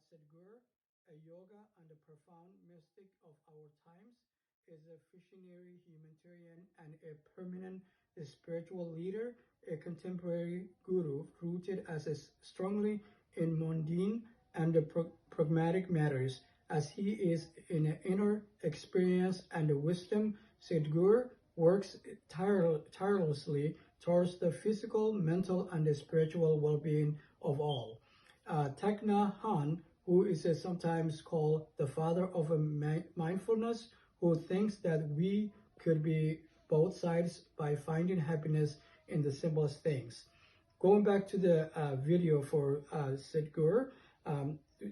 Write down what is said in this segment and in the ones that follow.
Sadhguru, a yoga and a profound mystic of our times, is a visionary humanitarian and a permanent spiritual leader, a contemporary guru rooted strongly in mundane and pragmatic matters, as he is in inner experience and wisdom. Sadhguru works tirelessly towards the physical, mental, and spiritual well-being of all. Thich Nhat Hanh, who is sometimes called the father of mindfulness, who thinks that we could be both sides by finding happiness in the simplest things. Going back to the video for Sadhguru,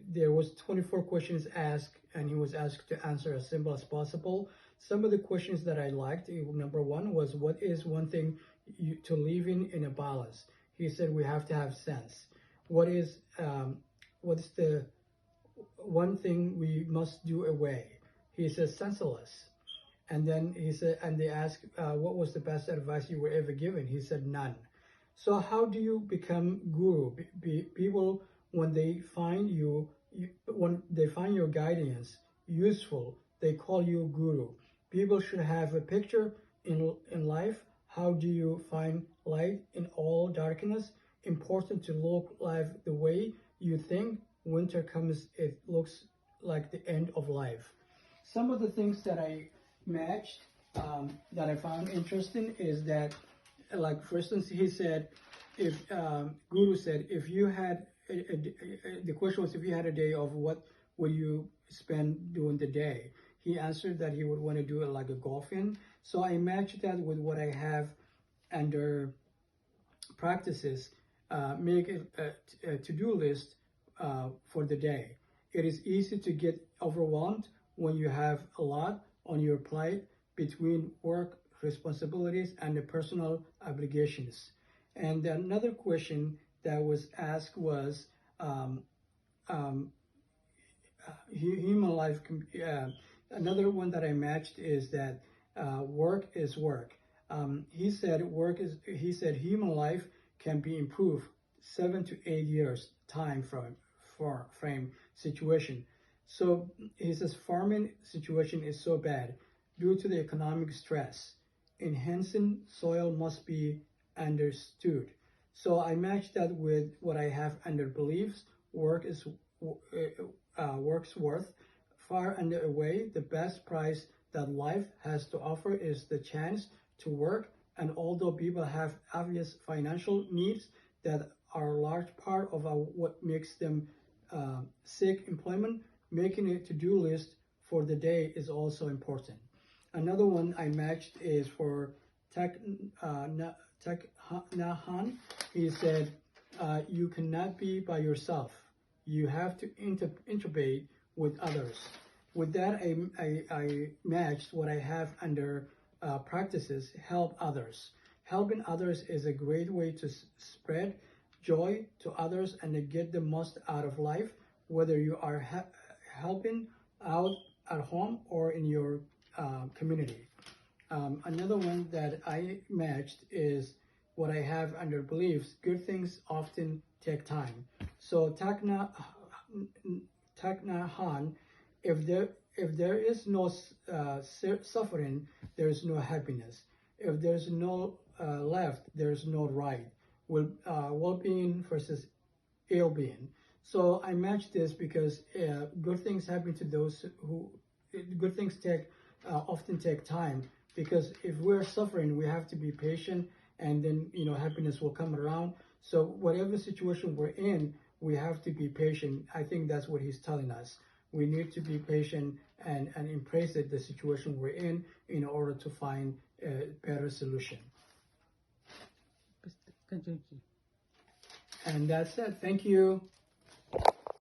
there was 24 questions asked, and he was asked to answer as simple as possible. Some of the questions that I liked, number one was, what is one thing to living in a balance? He said we have to have sense. What's the one thing we must do away? He says senseless. And then he said, and they asked, what was the best advice you were ever given? He said, none. So how do you become guru? People, when they find when they find your guidance useful, they call you guru. People should have a picture in life. How do you find light in all darkness? Important to look life the way you think. Winter comes, it looks like the end of life. Some of the things that I matched that I found interesting is that, like, for instance, he said, if Guru said, if you had the question was, if you had a day of, what would you spend during the day? He answered that he would want to do it like a golfing. So I matched that with what I have under practices. Make a to-do list for the day. It is easy to get overwhelmed when you have a lot on your plate between work responsibilities and the personal obligations. And another question that was asked was human life. Another one that I matched is that work is work. He said human life can be improved 7 to 8 years time frame situation. So he says farming situation is so bad due to the economic stress. Enhancing soil must be understood. So I match that with what I have under beliefs. Work's worth far and away the best price that life has to offer is the chance to work. And although people have obvious financial needs that are a large part of what makes them seek employment, making a to-do list for the day is also important. Another one I matched is for Thich Nhat Hanh. He said, you cannot be by yourself. You have to integrate with others. With that, I matched what I have under practices, help others. Helping others is a great way to spread joy to others and to get the most out of life, whether you are helping out at home or in your community. Another one that I matched is what I have under beliefs. Good things often take time. So Thich Nhat Hanh, if there is no suffering, there is no happiness. If there's no left, there's no right. Well-being versus ill-being. So I match this because good things happen to those who, good things often take time, because if we're suffering, we have to be patient, and then, happiness will come around. So whatever situation we're in, we have to be patient. I think that's what he's telling us. We need to be patient and embrace the situation we're in order to find a better solution. And that's it. Thank you.